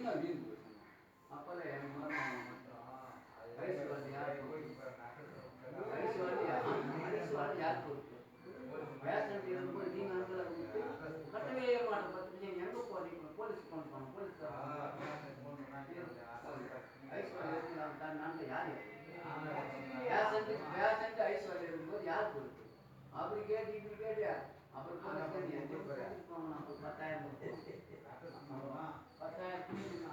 அப்போல்லாம் என் மூலமாக வயசு வந்து யார் வயசு வந்து யார் பொறுப்பு பேஷண்ட் இருக்கும்போது நீங்கள் அங்கே கட்டவே மாட்டோம். பத்து நீங்கள் எங்கே போகிறீங்க? போலீஸ் ஃபோன் பண்ணோம். போலீஸ் ஐஸ்வர்யா நாங்கள் யார் பேஷண்ட் ஐஸ்வர்யா இருக்கும்போது யார் பொறுப்பு? அப்படி கேட்டு இப்படி கேட்டு அப்புறம் போலீஸ் 10,000 10,000